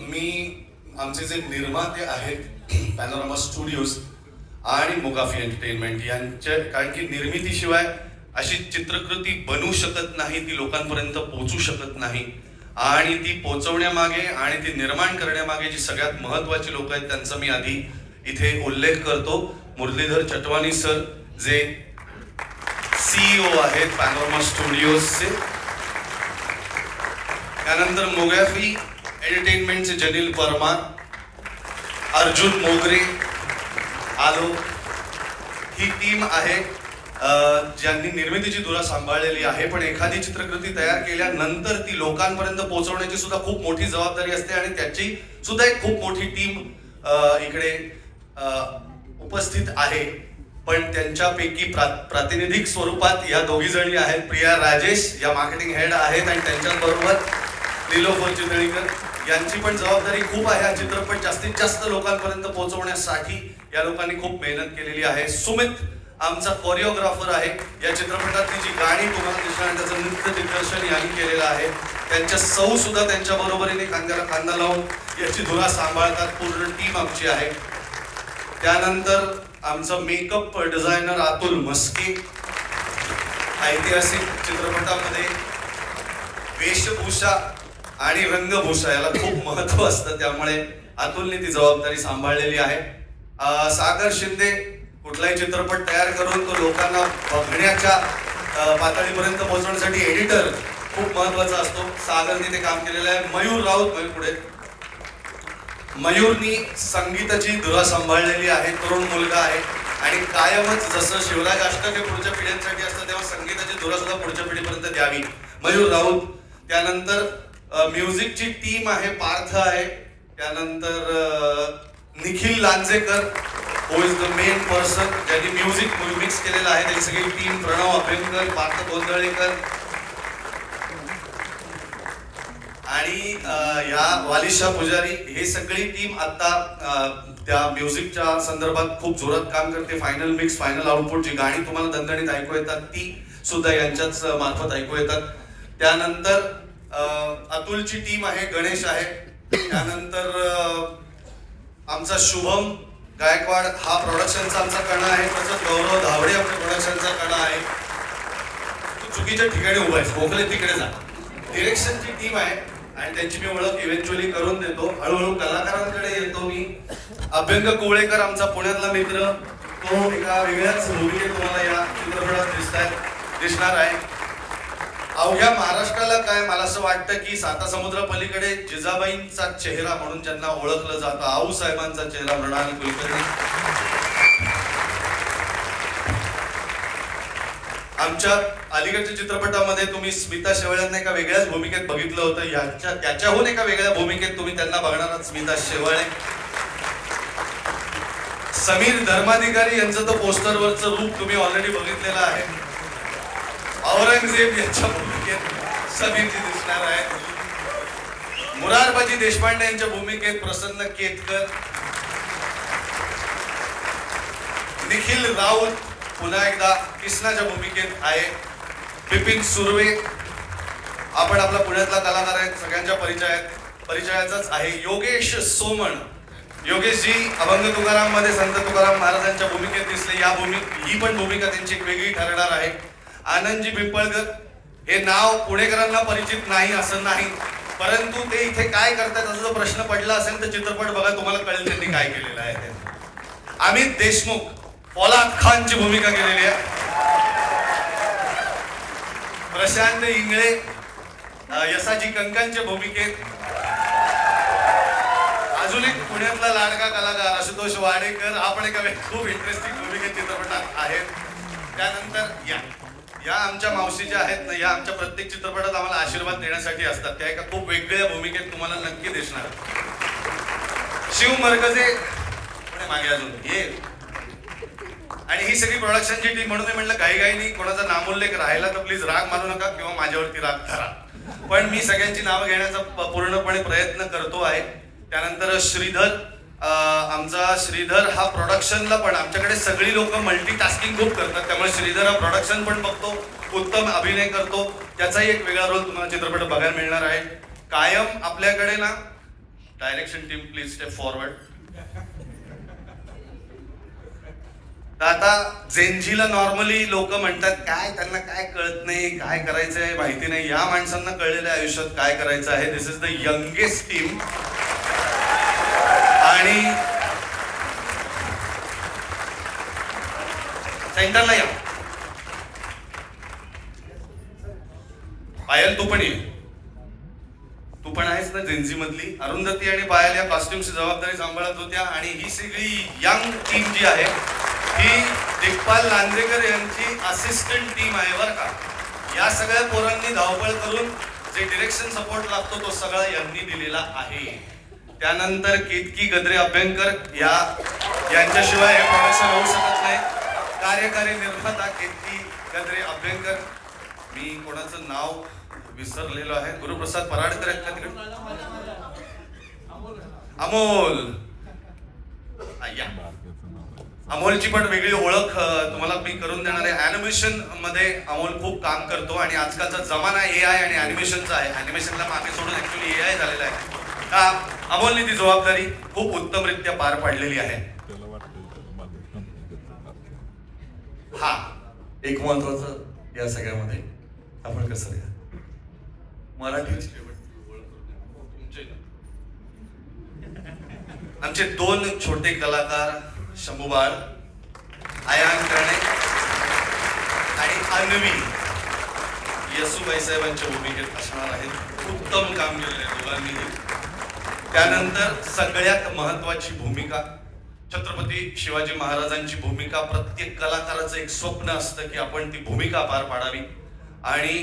मी आमचे जे निर्माते आहेत पॅनोरामा स्टुडिओज आणि मोगाफी एंटरटेनमेंट यांच्या, कारण की निर्मितीशिवाय अशी चित्रकृती बनवू शकत नाही, ती लोकांपर्यंत पोहोचू शकत नाही. आणि ती पोहोचवण्यामागे आणि ती निर्माण करण्यामागे जी सगळ्यात महत्त्वाची लोक आहेत त्यांचा मी आधी इथे उल्लेख करतो. मुरलीधर चटवानी सर, जे CEO आहेत पॅनोरामा स्टुडिओजचे. त्यानंतर मोगाफी एंटरटेनमेंटचे जनील परमार, अर्जुन मोगरे आलो. ही टीम आहे ज्यांनी निर्मितीची धुरा सांभाळलेली आहे. पण एखादी चित्रकृती तयार केल्यानंतर ती लोकांपर्यंत पोहोचवण्याची सुद्धा खूप मोठी जबाबदारी असते आणि त्याची सुद्धा एक खूप मोठी टीम इकडे उपस्थित आहे. पण त्यांच्यापैकी प्रातिनिधिक स्वरूपात या दोघी जणी आहेत. प्रिया राजेश या मार्केटिंग हेड आहेत आणि त्यांच्याबरोबर नीलोफर चितळीकर यांची पण जबाबदारी खूप आहे. हा चित्रपट जास्तीत जास्त लोकांपर्यंत पोहोचवण्यासाठी या लोकांनी खूप मेहनत केलेली आहे. सुमित आमचा कोरिओग्राफर आहे. या चित्रपटातली जी गाणी तुम्हाला दिसणार त्याचं नृत्य दिग्दर्शन यांनी केलेलं आहे. त्यांच्या सौ सुद्धा त्यांच्या बरोबरीने खांद्याला खांदा लावून याची धुरा सांभाळतात. पूर्ण टीम आमची आहे. त्यानंतर आमचा मेकअप डिझायनर अतुल मस्के. ऐतिहासिक चित्रपटामध्ये वेशभूषा आणि रंगभूषा याला खूप महत्व असतं, त्यामुळे अतुलने ती जबाबदारी सांभाळलेली आहे. सागर शिंदे, कुठलाही चित्रपट तयार करून तो लोकांना बघण्याच्या पातळीपर्यंत पोहोचवण्यासाठी एडिटर खूप महत्वाचा असतो. सागरने ते काम केलेलं आहे. मयूर राऊत, पुढे मयूरनी संगीताची धुरा सांभाळलेली आहे. तरुण मुलगा आहे आणि कायमच जसं शिवराज अष्टक हे पुढच्या पिढ्यांसाठी असतं, तेव्हा संगीताची धुरा सुद्धा पुढच्या पिढीपर्यंत द्यावी. मयूर राऊत. त्यानंतर म्युझिकची टीम आहे. पार्थ आहे. त्यानंतर निखिल लांजेकर, हु इज द मेन पर्सन ज्यांनी म्युझिक मिक्स केलेलं आहे. त्याची सगळी टीम. प्रणव अभ्यंकर, पार्थ गोंधळेकर आणि या वालिशा पुजारी, हे सगळी टीम आता त्या म्युझिकच्या संदर्भात खूप जोरात काम करते. फायनल मिक्स, फायनल आउटपुट, जी गाणी तुम्हाला दणदणीत ऐकू येतात ती सुद्धा यांच्याच मार्फत ऐकू येतात. त्यानंतर अतुलची टीम आहे. गणेश आहे. त्यानंतर आमचा शुभम गायकवाड हा प्रोडक्शनचा आमचा कणा आहे. तसंच गौरव धावडे आपल्या प्रोडक्शनचा कणा आहे. तू चुकीच्या ठिकाणी उभा आहेस, मोकळे तिकडे जा. डिरेक्शनची टीम आहे आणि त्यांची मी ओळख इव्हेंच्युअली करून देतो. हळूहळू कलाकारांकडे येतो मी. अभ्यंग कोवळेकर आमचा पुण्यातला मित्र, तो एका वेगळ्याच भूमिकेत तुम्हाला या चित्रपटात दिसणार आहे. अवघ्या महाराष्ट्राला काय, मला असं वाटतं की साता समुद्रा पलीकडे जिजाबाईंचा चेहरा म्हणून ज्यांना ओळखलं जातं, आऊ साहेबांचा चेहरा, मृणाल कुलकर्णी. आमच्या अलीकडच्या चित्रपटामध्ये तुम्ही स्मिता शेवाळ्यांना एका वेगळ्याच भूमिकेत बघितलं होतं. त्याच्याहून एका वेगळ्या भूमिकेत तुम्ही त्यांना बघणार आहात, स्मिता शेवाळे. समीर धर्माधिकारी यांचं तर पोस्टरवरचं रूप तुम्ही ऑलरेडी बघितलेलं आहे. औरंगजेब यांच्या भूमिकेत समीरजी दिसणार आहे. मुरारबाजी देशपांडे यांच्या भूमिकेत प्रसन्न केतकर. निखिल राऊत पुन्हा एकदा कृष्णाच्या भूमिकेत आहे. बिपिन सुर्वे, आपण आपला पुण्यातला कलाकार आहे, सगळ्यांच्या परिचयाचाच आहे. योगेश सोमण, योगेशजी अभंग तुकाराम मध्ये संत तुकाराम महाराजांच्या भूमिकेत दिसले. ही पण भूमिका त्यांची एक वेगळी ठरणार आहे. आनंदजी पिंपळकर, हे नाव पुणेकरांना परिचित नाही असं नाही, परंतु ते इथे काय करतात असा जर प्रश्न पडला असेल तर चित्रपट बघा, तुम्हाला कळेल त्यांनी काय केलेलं आहे ते. अमित देशमुख, फौलाद खानची भूमिका केलेली आहे. प्रशांत इंगळे, यसाजी कंकांच्या भूमिकेत. अजून एक पुण्यातला लाडका कलाकार आशुतोष वाडेकर, आपण एका खूप इंटरेस्टिंग भूमिकेत चित्रपटात आहेत. त्यानंतर या आमच्या मावशी ज्या आहेत ना, या आमच्या प्रत्येक चित्रपटात आम्हाला आशीर्वाद देण्यासाठी असतात. त्या एका खूप वेगळ्या भूमिकेत तुम्हाला नक्की दिसणार. शिव मरकजे मागे अजून ये. आणि ही सगळी प्रोडक्शनची टीम. म्हणून मी म्हटलं घाईघाईनी कोणाचा नामोल्लेख राहिला तर प्लीज राग मानू नका किंवा माझ्यावरती राग करा, पण मी सगळ्यांची नावं घेण्याचा पूर्णपणे प्रयत्न करतो आहे. त्यानंतर श्रीधर, आमचा श्रीधर हा प्रोडक्शनला पण, आमच्याकडे सगळी लोक मल्टीटास्किंग खूप करतात, त्यामुळे श्रीधर हा प्रोडक्शन पण बघतो, उत्तम अभिनय करतो. त्याचाही एक वेगळा रोल तुम्हाला चित्रपट बघायला मिळणार आहे. कायम आपल्याकडे ना direction team please step forward. तर आता जेनजीला नॉर्मली लोक म्हणतात काय त्यांना काय कळत नाही, काय करायचंय माहिती नाही. या माणसांना कळलेलं आहे आयुष्यात काय करायचं आहे. दिस इज द यंगेस्ट टीम. आणि सेंटरला या. पायल तू पण ये. तू पण आहेस ना जेनजी मधली. अरुंधती आणि पायल या कॉस्ट्युमची जबाबदारी सांभाळत होत्या. आणि ही सगळी यंग टीम जी आहे ही दिग्पाल लांजेकर यांची असिस्टंट टीम आहे बरं का. या सगळ्या पोरांनी धावपळ करून जे डिरेक्शन सपोर्ट लागतो तो सगळा यांनी दिलेला आहे. त्यानंतर केतकी गद्रे अभ्यंकर यांच्याशिवाय हे प्रोडक्शन होऊ शकत नाही. कार्यकारी निर्माता केतकी गद्रे अभ्यंकर. मी कोणाचं नाव विसरलेलो आहे. गुरुप्रसाद पराडकर आहेत का तिकडे. अमोल. अमोलची पण वेगळी ओळख तुम्हाला मी करून देणार आहे. ॲनिमेशन मध्ये अमोल खूप काम करतो आणि आजकालचा जमाना AI आणि ॲनिमेशनचा आहे. ॲनिमेशनला मागे सोडून ऍक्च्युली AI झालेला आहे. का अमोलने ती जबाबदारी खूप उत्तमरित्या पार पाडलेली आहे. हा एक महत्वाचं या सगळ्यामध्ये आपण कसं या मराठी आमचे 2 छोटे कलाकार शंभूबाळ, आयान करणे आणि अन्वी यसुबाई साहेबांच्या भूमिकेत असणार आहेत. उत्तम काम केलेलं आहे दोघांनीही. त्यानंतर सगळ्यात महत्वाची भूमिका छत्रपती शिवाजी महाराजांची भूमिका. प्रत्येक कलाकाराचं एक स्वप्न असतं की आपण ती भूमिका पार पाडावी. आणि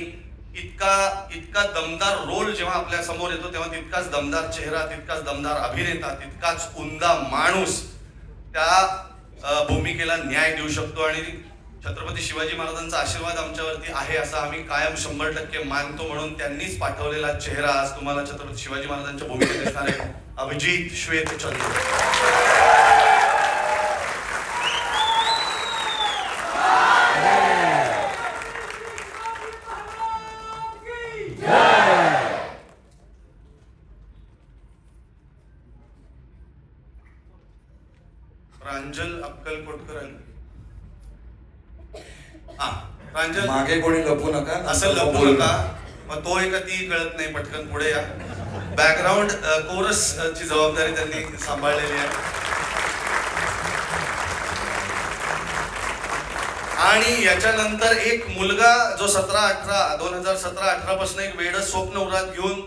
इतका दमदार रोल जेव्हा आपल्या समोर येतो तेव्हा तितकाच दमदार चेहरा, तितकाच दमदार अभिनेता, तितकाच उमदा माणूस त्या भूमिकेला न्याय देऊ शकतो. आणि छत्रपती शिवाजी महाराजांचा आशीर्वाद आमच्यावरती आहे असं आम्ही कायम 100% मानतो. म्हणून त्यांनीच पाठवलेला चेहरा आज तुम्हाला छत्रपती शिवाजी महाराजांच्या भूमिकेत दिसणार आहे. अभिजित श्वेतचंद्र. प्रांजल अक्कलकोटकर. प्रांजल मागे कोणी लपू नका. असं लपू नका. मग तो एका ती कळत नाही. पटकन पुढे या. बॅकग्राऊंड कोरस ची जबाबदारी त्यांनी सांभाळलेली आहे. आणि याच्यानंतर एक मुलगा जो 2017-18 पासून एक वेड स्वप्न उरात घेऊन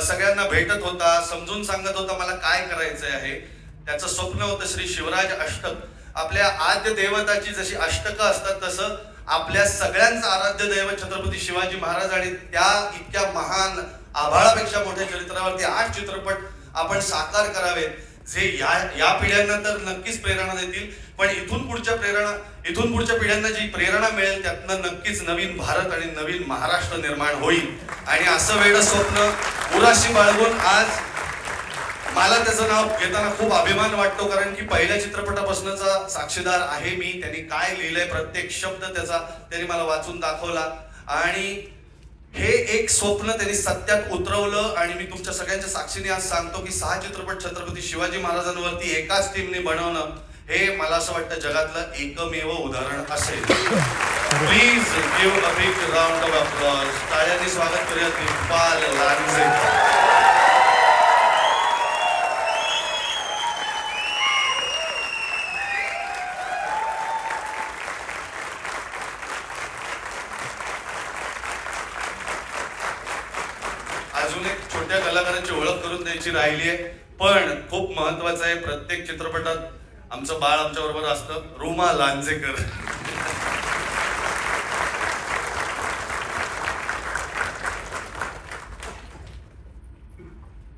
सगळ्यांना भेटत होता, समजून सांगत होता मला काय करायचं आहे. त्याचं स्वप्न होतं श्री शिवराज अष्टक. आपल्या आद्य देवताची जशी अष्टकं असतात तसं आपल्या सगळ्यांचं आराध्य दैवत छत्रपती शिवाजी महाराज. आणि त्या इतक्या महान आभाळापेक्षा मोठ्या चरित्रावरती 8 चित्रपट आपण साकार करावेत जे या पिढ्यांना तर नक्कीच प्रेरणा देतील. पण इथून पुढच्या पिढ्यांना जी प्रेरणा मिळेल त्यातनं नक्कीच नवीन भारत आणि नवीन महाराष्ट्र निर्माण होईल. आणि असं वेगळं स्वप्न उराशी बाळगून आज मला त्याचं नाव घेताना खूप अभिमान वाटतो. कारण की पहिल्या चित्रपटापासूनचा साक्षीदार आहे मी. त्यांनी काय लिहिलंय प्रत्येक शब्द त्याचा त्यांनी मला वाचून दाखवला. आणि हे एक स्वप्न त्यांनी सत्यात उतरवलं. आणि मी तुमच्या सगळ्यांच्या साक्षीने आज सांगतो की 6 चित्रपट छत्रपती शिवाजी महाराजांवरती एकाच टीमने बनवणं हे मला असं वाटतं जगातलं एकमेव उदाहरण असेल. Please give a big round of applause. टाळ्यांनी स्वागत करूया दिग्पाल लांजेकर. अजून एक छोट्या कलाकारांची ओळख करून द्यायची राहिली आहे. पण खूप महत्वाचं आहे. प्रत्येक चित्रपटात आमचं बाळ आमच्या बरोबर असतं. रुमा लांजेकर.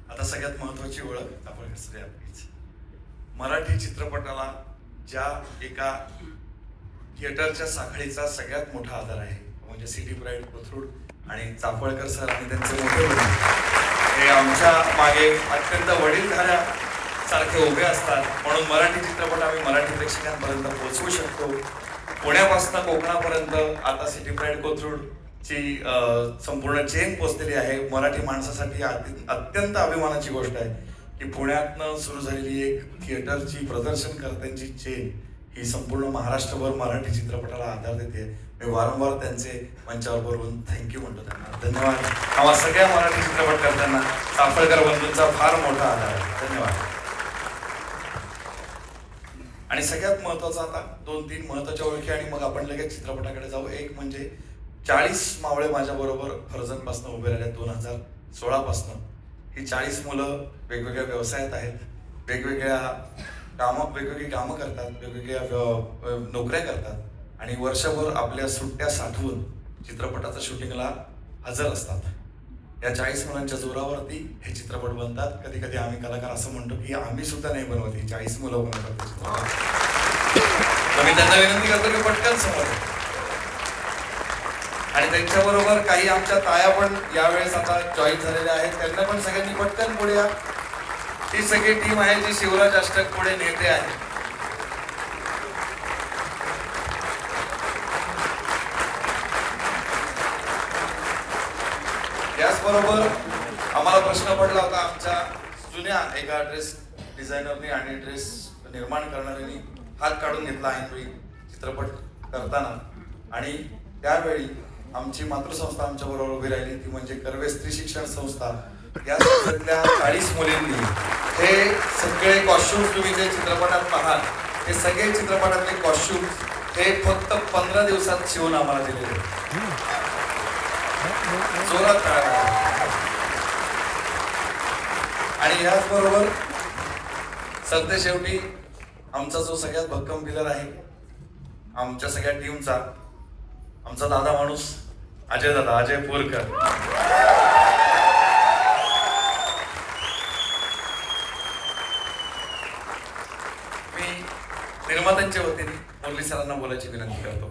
आता सगळ्यात महत्वाची ओळख आपण कसं आपलीच. मराठी चित्रपटाला ज्या एका थिएटरच्या साखळीचा सगळ्यात मोठा आधार आहे म्हणजे सिटी प्राईड कोथरूड आणि चाफळकर सर आणि त्यांचे मोठे वडील हे आमच्या मागे अत्यंत वडीलधाऱ्या सारखे उभे असतात. म्हणून मराठी चित्रपट आम्ही मराठी प्रेक्षकांपर्यंत पोहोचवू शकतो. पुण्यापासून कोकणापर्यंत आता सिटी प्राईड कोथरूडची संपूर्ण चेन पोचलेली आहे. मराठी माणसासाठी अत्यंत अभिमानाची गोष्ट आहे की की पुण्यातनं सुरू झालेली एक थिएटरची प्रदर्शनकर्त्यांची चेन ही संपूर्ण महाराष्ट्रभर मराठी चित्रपटाला आधार देते. मी वारंवार त्यांचे मंचावर बोलवून थँक्यू म्हणतो त्यांना. धन्यवाद. आम्हा सगळ्या मराठी चित्रपटकर्त्यांना साफळकर बंधूंचा फार मोठा आधार आहे. धन्यवाद. आणि सगळ्यात महत्वाचं आता 2-3 महत्वाच्या ओळखी आणि मग आपण लगेच चित्रपटाकडे जाऊ. एक म्हणजे 40 मावळे माझ्या बरोबर फर्जनपासून उभे राहिले 2016 पासून. ही 40 मुलं वेगवेगळ्या व्यवसायात आहेत, वेगवेगळी कामं करतात, वेगवेगळ्या नोकऱ्या करतात आणि वर्षभर आपल्या सुट्ट्या साठवून चित्रपटाच्या शूटिंगला हजर असतात. या 40 मुलांच्या जोरावरती हे चित्रपट बनतात. कधी कधी आम्ही कलाकार असं म्हणतो की आम्ही सुद्धा नाही बनवत, ही 40 मुलं बनवतात चित्रपट. तर मी त्यांना विनंती करतो की पटकन समोर. आणि त्यांच्याबरोबर काही आमच्या ताया पण यावेळेस आता जॉईन झालेल्या आहेत. त्यांना पण सगळ्यांनी पटकन पुढे या. ही सगळी टीम आहे जी शिवराज अष्टक पुढे नेते आहे. त्याचबरोबर आम्हाला प्रश्न पडला होता आमच्या जुन्या एका ड्रेस डिझायनरनी आणि ड्रेस निर्माण करणाऱ्यांनी हात काढून घेतला ऐनवेळी चित्रपट करताना. आणि त्यावेळी आमची मातृसंस्था आमच्या बरोबर उभी राहिली, ती म्हणजे कर्वे स्त्री शिक्षण संस्था. या संस्थेतल्या 40 मुलींनी हे सगळे कॉस्ट्युम्स तुम्ही जे चित्रपटात पाहाल, हे सगळे चित्रपटातले कॉस्ट्युम्स हे फक्त 15 दिवसात शिवून आम्हाला दिलेले. जोरात टाळ्या. आणि याचबरोबर सध्या शेवटी आमचा जो सगळ्यात भक्कम पिलर आहे आमच्या सगळ्या टीमचा, आमचा दादा माणूस अजय पोरकर. मी निर्मात्यांच्या वतीने मुरली सरांना बोलायची विनंती करतो.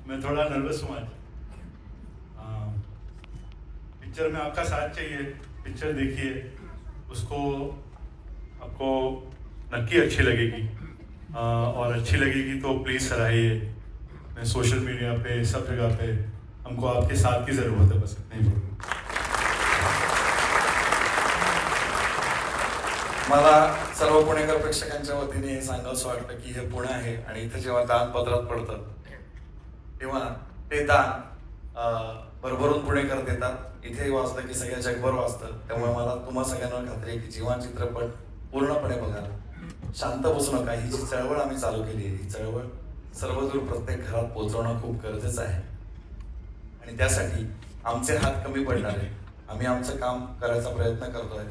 मैं थोड़ा नर्वस हूँ आज. पिक्चर में आपका साथ चाहिए. पिक्चर देखिए, उसको आपको नक्की अच्छी लगेगी. और अच्छी लगेगी तो प्लीज़ सराहिए. मैं सोशल मीडिया पे सब जगह पे हमको आपके साथ की ज़रूरत है. बस नहीं बोलूँ. मला सर्व पुणेकर प्रेक्षकांच्या वतीने हे सांगावंसं वाटतं की हे पुणे आहे आणि इथे जेव्हा दान पदरात पडतं तेव्हा ते दान भरभरून पुणेकर देतात. इथे वाचतं की सगळ्या जगभर वाचतं. त्यामुळे मला तुम्हा सगळ्यांना खात्री आहे की जेव्हा चित्रपट पूर्णपणे बघा, शांत बसू नका. ही जी चळवळ आम्ही चालू केली आहे, ही चळवळ सर्वदूर प्रत्येक घरात पोहोचवणं खूप गरजेचं आहे. आणि त्यासाठी आमचे हात कमी पडणार आहे. आम्ही आमचं काम करायचा प्रयत्न करतोय.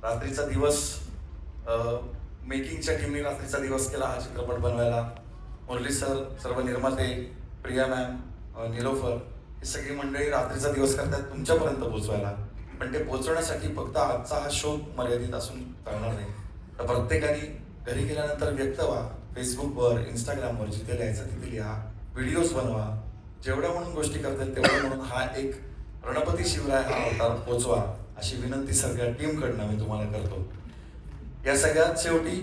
रात्रीचा दिवस मेकिंगच्या टीमने रात्रीचा दिवस केला हा चित्रपट बनवायला. मुरली सर, सर्व निर्माते, प्रिया मॅम, निलोफर, ही सगळी मंडळी रात्रीचा दिवस करतात तुमच्यापर्यंत पोहोचवायला. पण ते पोहोचवण्यासाठी फक्त आजचा हा शो मर्यादित असून चालणार नाही. तर प्रत्येकाने घरी गेल्यानंतर व्यक्त व्हा. फेसबुकवर, इंस्टाग्रामवर जिथे लिहायचं तिथे लिहा, व्हिडिओज बनवा. जेवढ्या म्हणून गोष्टी करतील तेवढ्या म्हणून हा एक रणपती शिवराय हा अवतार पोचवा अशी विनंती सगळ्या टीमकडनं मी तुम्हाला करतो. या सगळ्यात शेवटी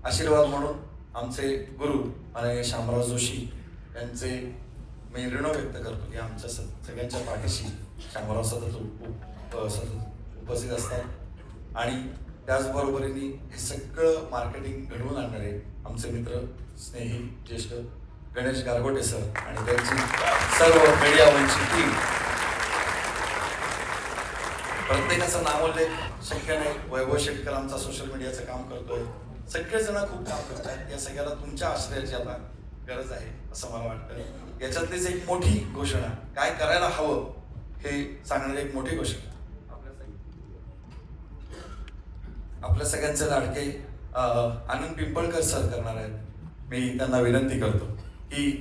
आशीर्वाद म्हणून आमचे गुरु आणि शामराव जोशी यांचे मी ऋण व्यक्त करतो की आमच्या सगळ्यांच्या पाठीशी शामराव सतत उपस्थित असतात. आणि त्याचबरोबरीने हे सगळं मार्केटिंग घडवून आणणारे आमचे मित्र, स्नेही, ज्येष्ठ गणेश गारगोटे सर आणि त्यांची सर्व मीडियावरची टीम. प्रत्येकाचं नावोल्लेख शक्य नाही. वैभव शेटकर आमचा सोशल मीडियाचं काम करतोय. सगळेजण खूप काम करत आहेत. या सगळ्याला तुमच्या आश्रयाची आता गरज आहे असं मला वाटतं. याच्यातलीच एक मोठी घोषणा, काय करायला हवं हे सांगणारी एक मोठी घोषणा आपल्या सगळ्यांचे लाडके आनंद पिंपळकर सर करणार आहेत. मी त्यांना विनंती करतो की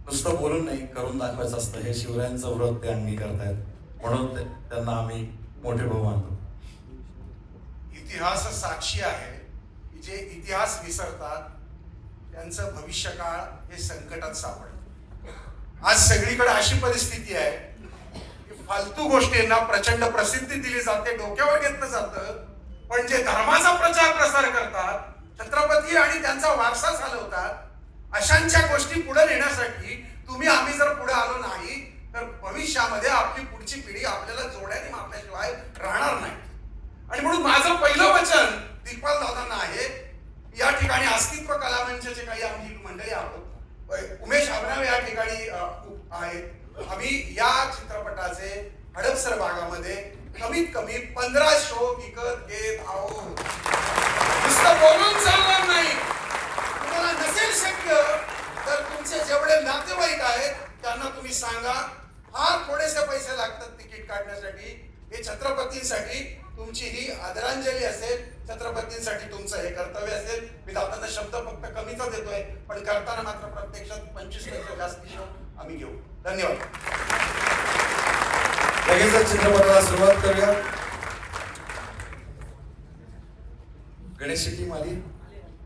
नुसतं बोलून नाही, करून दाखवायचं असतं. हे शिवरायांचं व्रत ते अंगी करतायत, म्हणून त्यांना आम्ही मोठे भाऊ मानतो. इतिहास साक्षी आहे की जे इतिहास विसरतात त्यांचं भविष्यकाळ हे संकटात सापडतं. आज सगळीकडे अशी परिस्थिती आहे की फालतू गोष्टींना प्रचंड प्रसिद्धी दिली जाते, डोक्यावर घेतलं जातं. पण जे धर्माचा प्रचार प्रसार करतात, छत्रपती आणि त्यांचा वारसा चालवतात, अशांच्या गोष्टी पुढे नेण्यासाठी आम्ही जर पुढे आलो नाही तर भविष्यामध्ये आपली पुढची पिढी आपल्याला जोड्याने मापल्याशिवाय राहणार नाही. आणि म्हणून माझं पहिलं वचन दिग्पाल दादांना आहे, या ठिकाणी अस्तित्व कला मंचचे काही आमची मंडळी आहोत, उमेश अभराव या ठिकाणी आहेत. आम्ही या चित्रपटाचे हडपसर भागामध्ये कमीत कमी 15 शो विकत घेत आहोत. नुसतं बोलून चालणार नाही. तुम्हाला नसेल शक्य तर तुमचे जेवढे नातेवाईक आहेत त्यांना तुम्ही सांगा, फार थोडेसे पैसे लागतात तिकीट काढण्यासाठी. हे छत्रपतींसाठी तुमची ही आदरांजली असेल, छत्रपतींसाठी तुमचं हे कर्तव्य असेल. मी दादांना शब्द फक्त कमीचा देतोय, पण करताना मात्र प्रत्यक्षात 25% जास्ती शो आम्ही घेऊ. धन्यवाद. लगेचच चित्रपटाला सुरुवात करूया. गणेश शेट्टी माली.